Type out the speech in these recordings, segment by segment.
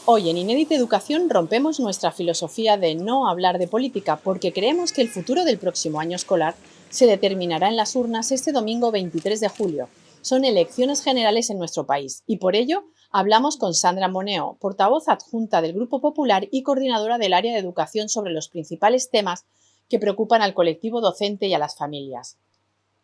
Hoy en Inédita Educación rompemos nuestra filosofía de no hablar de política porque creemos que el futuro del próximo año escolar se determinará en las urnas este domingo 23 de julio. Son elecciones generales en nuestro país y por ello hablamos con Sandra Moneo, portavoz adjunta del Grupo Popular y coordinadora del área de educación sobre los principales temas que preocupan al colectivo docente y a las familias.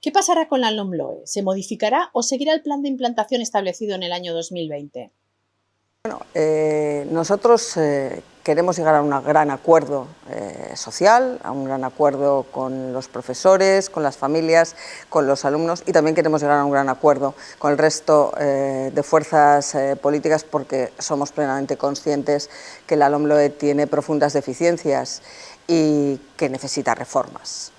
¿Qué pasará con la LOMLOE? ¿Se modificará o seguirá el plan de implantación establecido en el año 2020? Nosotros queremos llegar a un gran acuerdo social, a un gran acuerdo con los profesores, con las familias, con los alumnos y también queremos llegar a un gran acuerdo con el resto de fuerzas políticas porque somos plenamente conscientes que la LOMLOE tiene profundas deficiencias y que necesita reformas.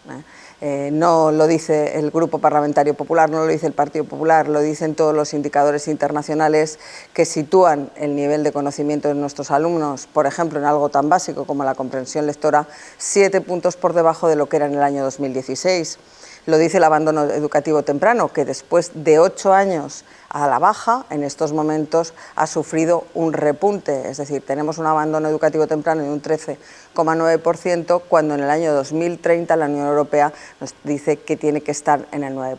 No lo dice el Grupo Parlamentario Popular, no lo dice el Partido Popular, lo dicen todos los indicadores internacionales que sitúan el nivel de conocimiento de nuestros alumnos, por ejemplo, en algo tan básico como la comprensión lectora, 7 puntos por debajo de lo que era en el año 2016. Lo dice el abandono educativo temprano, que después de 8 años a la baja, en estos momentos ha sufrido un repunte, es decir, tenemos un abandono educativo temprano de un 13,9%, cuando en el año 2030 la Unión Europea nos dice que tiene que estar en el 9%.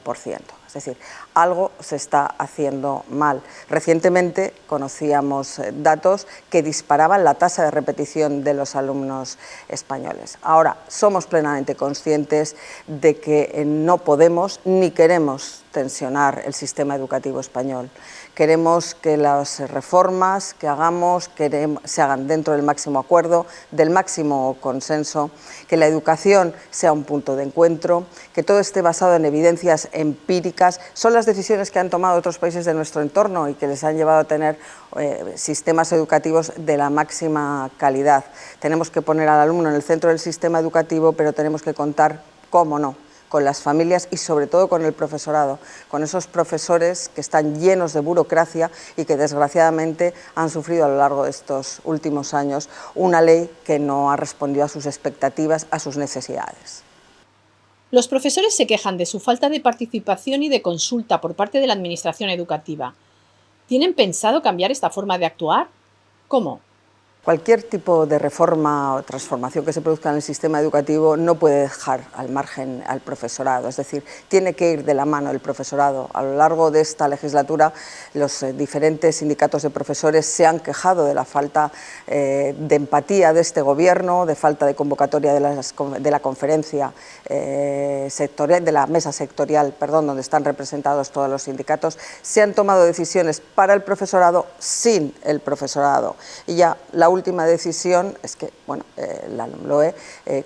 Es decir, algo se está haciendo mal. Recientemente conocíamos datos que disparaban la tasa de repetición de los alumnos españoles. Ahora, somos plenamente conscientes de que no podemos ni queremos tensionar el sistema educativo español. Queremos que las reformas que hagamos se hagan dentro del máximo acuerdo, del máximo consenso, que la educación sea un punto de encuentro, que todo esté basado en evidencias empíricas. Son las decisiones que han tomado otros países de nuestro entorno y que les han llevado a tener sistemas educativos de la máxima calidad. Tenemos que poner al alumno en el centro del sistema educativo, pero tenemos que contar, cómo no, con las familias y sobre todo con el profesorado, con esos profesores que están llenos de burocracia y que desgraciadamente han sufrido a lo largo de estos últimos años una ley que no ha respondido a sus expectativas, a sus necesidades. Los profesores se quejan de su falta de participación y de consulta por parte de la administración educativa. ¿Tienen pensado cambiar esta forma de actuar? ¿Cómo? Cualquier tipo de reforma o transformación que se produzca en el sistema educativo no puede dejar al margen al profesorado, es decir, tiene que ir de la mano del profesorado. A lo largo de esta legislatura, los diferentes sindicatos de profesores se han quejado de la falta de empatía de este gobierno, de falta de convocatoria de la conferencia sectorial, de la mesa sectorial, perdón, donde están representados todos los sindicatos. Se han tomado decisiones para el profesorado sin el profesorado. Y ya la última decisión es que la LOMLOE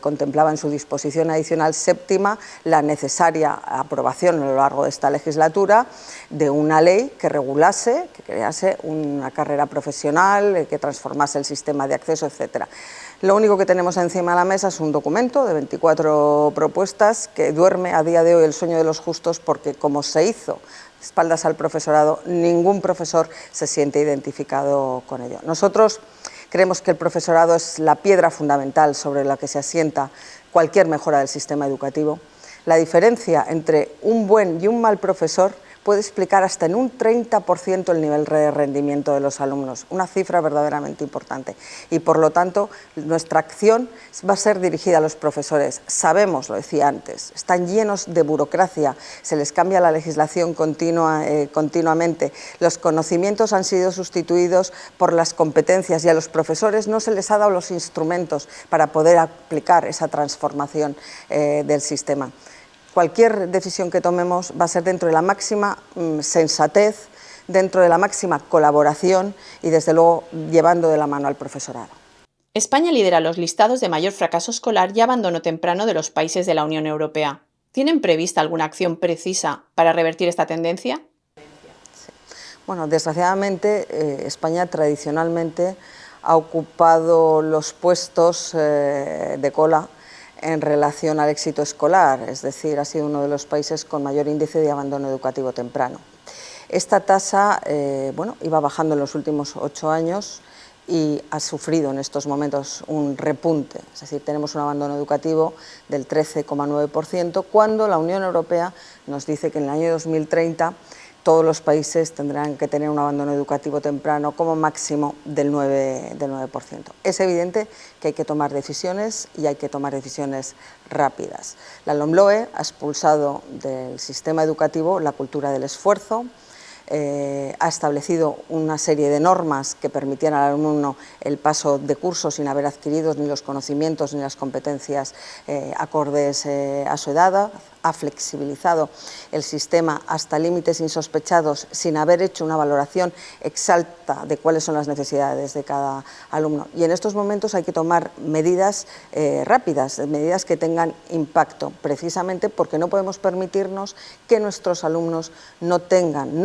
contemplaba en su disposición adicional séptima la necesaria aprobación a lo largo de esta legislatura de una ley que regulase, que crease una carrera profesional, que transformase el sistema de acceso, etcétera. Lo único que tenemos encima de la mesa es un documento de 24 propuestas que duerme a día de hoy el sueño de los justos porque, como se hizo espaldas al profesorado, ningún profesor se siente identificado con ello. Nosotros creemos que el profesorado es la piedra fundamental sobre la que se asienta cualquier mejora del sistema educativo. La diferencia entre un buen y un mal profesor puede explicar hasta en un 30% el nivel de rendimiento de los alumnos, una cifra verdaderamente importante. Y por lo tanto, nuestra acción va a ser dirigida a los profesores. Sabemos, lo decía antes, están llenos de burocracia, se les cambia la legislación continuamente, los conocimientos han sido sustituidos por las competencias y a los profesores no se les ha dado los instrumentos para poder aplicar esa transformación del sistema. Cualquier decisión que tomemos va a ser dentro de la máxima sensatez, dentro de la máxima colaboración y, desde luego, llevando de la mano al profesorado. España lidera los listados de mayor fracaso escolar y abandono temprano de los países de la Unión Europea. ¿Tienen prevista alguna acción precisa para revertir esta tendencia? Sí. Bueno, desgraciadamente, España tradicionalmente ha ocupado los puestos de cola en relación al éxito escolar, es decir, ha sido uno de los países con mayor índice de abandono educativo temprano. Esta tasa iba bajando en los últimos 8 años y ha sufrido en estos momentos un repunte, es decir, tenemos un abandono educativo del 13,9%, cuando la Unión Europea nos dice que en el año 2030 todos los países tendrán que tener un abandono educativo temprano como máximo del 9%. Es evidente que hay que tomar decisiones y hay que tomar decisiones rápidas. La LOMLOE ha expulsado del sistema educativo la cultura del esfuerzo, ha establecido una serie de normas que permitían al alumno el paso de cursos sin haber adquirido ni los conocimientos ni las competencias acordes a su edad, ha flexibilizado el sistema hasta límites insospechados sin haber hecho una valoración exacta de cuáles son las necesidades de cada alumno. Y en estos momentos hay que tomar medidas rápidas, medidas que tengan impacto, precisamente porque no podemos permitirnos que nuestros alumnos no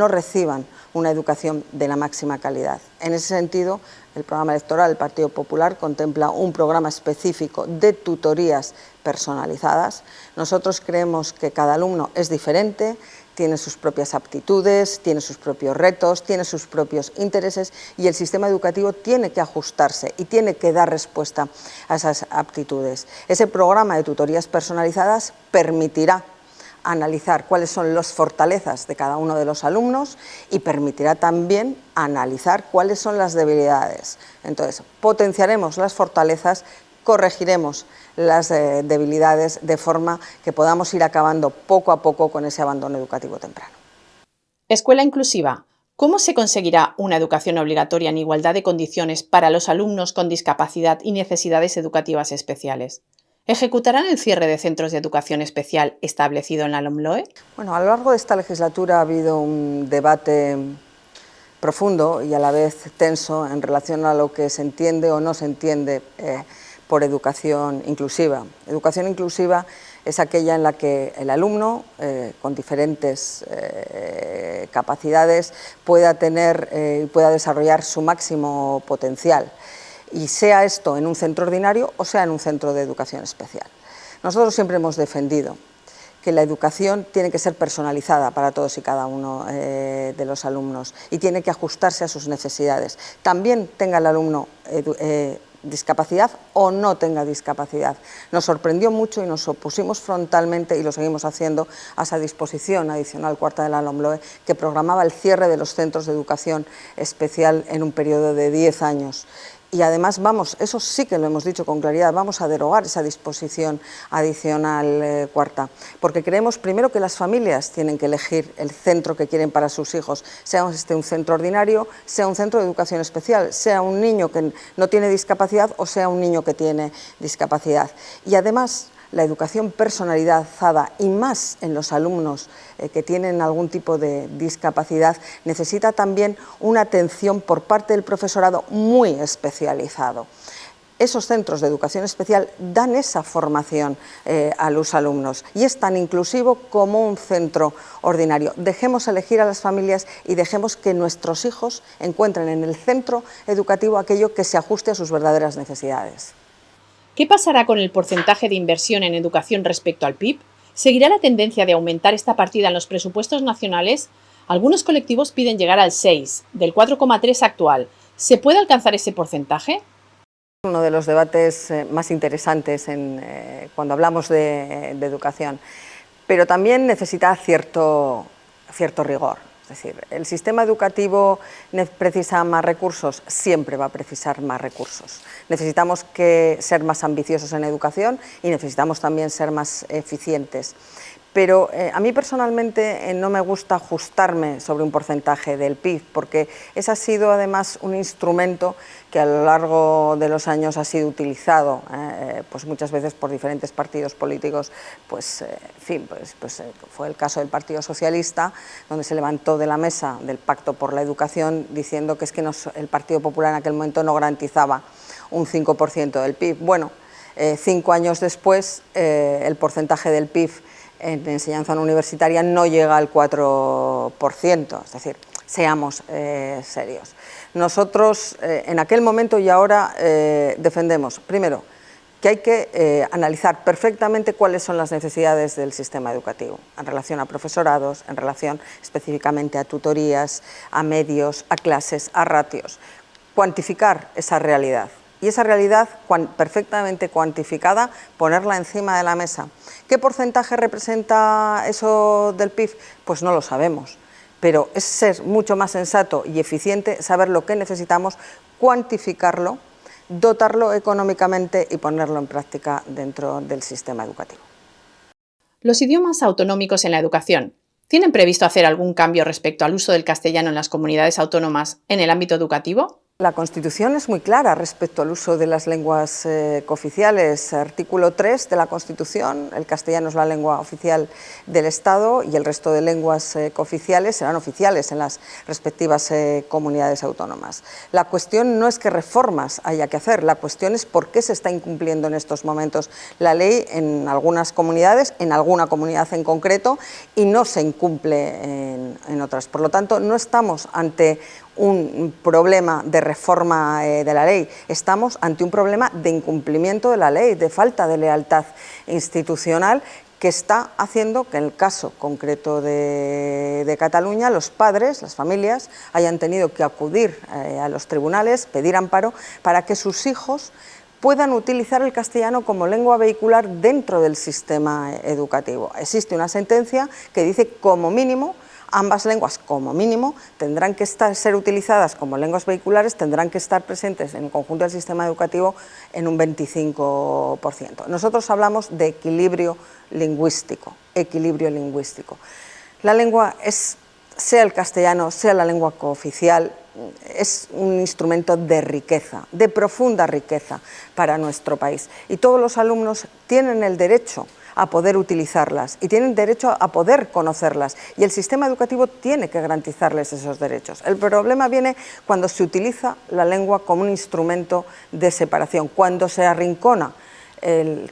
reciban una educación de la máxima calidad. En ese sentido, el programa electoral del Partido Popular contempla un programa específico de tutorías personalizadas. Nosotros creemos que cada alumno es diferente, tiene sus propias aptitudes, tiene sus propios retos, tiene sus propios intereses y el sistema educativo tiene que ajustarse y tiene que dar respuesta a esas aptitudes. Ese programa de tutorías personalizadas permitirá analizar cuáles son las fortalezas de cada uno de los alumnos y permitirá también analizar cuáles son las debilidades. Entonces, potenciaremos las fortalezas, corregiremos las debilidades de forma que podamos ir acabando poco a poco con ese abandono educativo temprano. Escuela inclusiva. ¿Cómo se conseguirá una educación obligatoria en igualdad de condiciones para los alumnos con discapacidad y necesidades educativas especiales? ¿Ejecutarán el cierre de centros de educación especial establecido en la LOMLOE? Bueno, a lo largo de esta legislatura ha habido un debate profundo y a la vez tenso en relación a lo que se entiende o no se entiende por educación inclusiva. Educación inclusiva es aquella en la que el alumno con diferentes capacidades pueda tener y pueda desarrollar su máximo potencial, y sea esto en un centro ordinario o sea en un centro de educación especial. Nosotros siempre hemos defendido que la educación tiene que ser personalizada para todos y cada uno de los alumnos y tiene que ajustarse a sus necesidades. También tenga el alumno discapacidad o no tenga discapacidad. Nos sorprendió mucho y nos opusimos frontalmente, y lo seguimos haciendo, a esa disposición adicional cuarta de la LOMLOE que programaba el cierre de los centros de educación especial en un periodo de 10 años. Y además eso sí que lo hemos dicho con claridad, vamos a derogar esa disposición adicional cuarta, porque creemos primero que las familias tienen que elegir el centro que quieren para sus hijos, sea un centro ordinario, sea un centro de educación especial, sea un niño que no tiene discapacidad o sea un niño que tiene discapacidad. Y además, la educación personalizada, y más en los alumnos que tienen algún tipo de discapacidad, necesita también una atención por parte del profesorado muy especializado. Esos centros de educación especial dan esa formación a los alumnos y es tan inclusivo como un centro ordinario. Dejemos elegir a las familias y dejemos que nuestros hijos encuentren en el centro educativo aquello que se ajuste a sus verdaderas necesidades. ¿Qué pasará con el porcentaje de inversión en educación respecto al PIB? ¿Seguirá la tendencia de aumentar esta partida en los presupuestos nacionales? Algunos colectivos piden llegar al 6, del 4,3 actual. ¿Se puede alcanzar ese porcentaje? Uno de los debates más interesantes cuando hablamos de educación, pero también necesita cierto rigor. Es decir, el sistema educativo precisa más recursos, siempre va a precisar más recursos. Necesitamos ser más ambiciosos en educación y necesitamos también ser más eficientes. Pero a mí personalmente no me gusta ajustarme sobre un porcentaje del PIB, porque ese ha sido además un instrumento que a lo largo de los años ha sido utilizado pues muchas veces por diferentes partidos políticos, fue el caso del Partido Socialista, donde se levantó de la mesa del Pacto por la Educación diciendo que es que el Partido Popular en aquel momento no garantizaba un 5% del PIB. Bueno, 5 años después el porcentaje del PIB en enseñanza no universitaria no llega al 4%, es decir, seamos serios. Nosotros en aquel momento y ahora defendemos, primero, que hay que analizar perfectamente cuáles son las necesidades del sistema educativo en relación a profesorados, en relación específicamente a tutorías, a medios, a clases, a ratios, cuantificar esa realidad. Y esa realidad perfectamente cuantificada, ponerla encima de la mesa. ¿Qué porcentaje representa eso del PIB? Pues no lo sabemos, pero es ser mucho más sensato y eficiente saber lo que necesitamos, cuantificarlo, dotarlo económicamente y ponerlo en práctica dentro del sistema educativo. Los idiomas autonómicos en la educación. ¿Tienen previsto hacer algún cambio respecto al uso del castellano en las comunidades autónomas en el ámbito educativo? La Constitución es muy clara respecto al uso de las lenguas cooficiales. Artículo 3 de la Constitución, el castellano es la lengua oficial del Estado y el resto de lenguas cooficiales serán oficiales en las respectivas comunidades autónomas. La cuestión no es qué reformas haya que hacer, la cuestión es por qué se está incumpliendo en estos momentos la ley en algunas comunidades, en alguna comunidad en concreto, y no se incumple en otras. Por lo tanto, no estamos ante un problema de reforma de la ley, estamos ante un problema de incumplimiento de la ley, de falta de lealtad institucional, que está haciendo que en el caso concreto de Cataluña los padres, las familias, hayan tenido que acudir a los tribunales, pedir amparo para que sus hijos puedan utilizar el castellano como lengua vehicular dentro del sistema educativo. Existe una sentencia que dice como mínimo ambas lenguas, como mínimo, tendrán que ser utilizadas como lenguas vehiculares, tendrán que estar presentes en el conjunto del sistema educativo en un 25%. Nosotros hablamos de equilibrio lingüístico, La lengua sea el castellano, sea la lengua cooficial, es un instrumento de riqueza, de profunda riqueza para nuestro país. Y todos los alumnos tienen el derecho a poder utilizarlas y tienen derecho a poder conocerlas, y el sistema educativo tiene que garantizarles esos derechos. El problema viene cuando se utiliza la lengua como un instrumento de separación, cuando se arrincona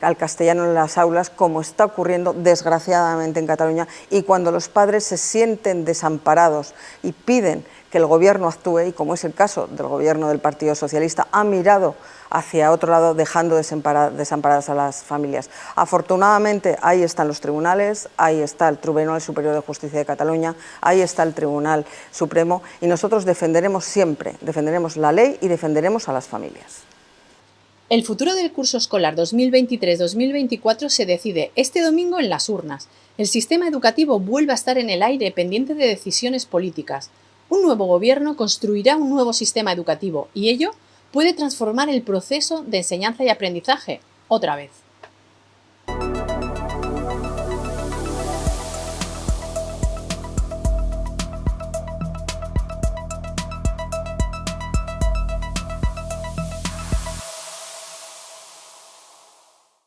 al castellano en las aulas, como está ocurriendo desgraciadamente en Cataluña, y cuando los padres se sienten desamparados y piden que el gobierno actúe, y como es el caso del gobierno del Partido Socialista, ha mirado hacia otro lado, dejando desamparadas a las familias. Afortunadamente, ahí están los tribunales, ahí está el Tribunal Superior de Justicia de Cataluña, ahí está el Tribunal Supremo, y nosotros defenderemos siempre, defenderemos la ley y defenderemos a las familias. El futuro del curso escolar 2023-2024 se decide este domingo en las urnas. El sistema educativo vuelve a estar en el aire, pendiente de decisiones políticas. Un nuevo gobierno construirá un nuevo sistema educativo y ello puede transformar el proceso de enseñanza y aprendizaje otra vez.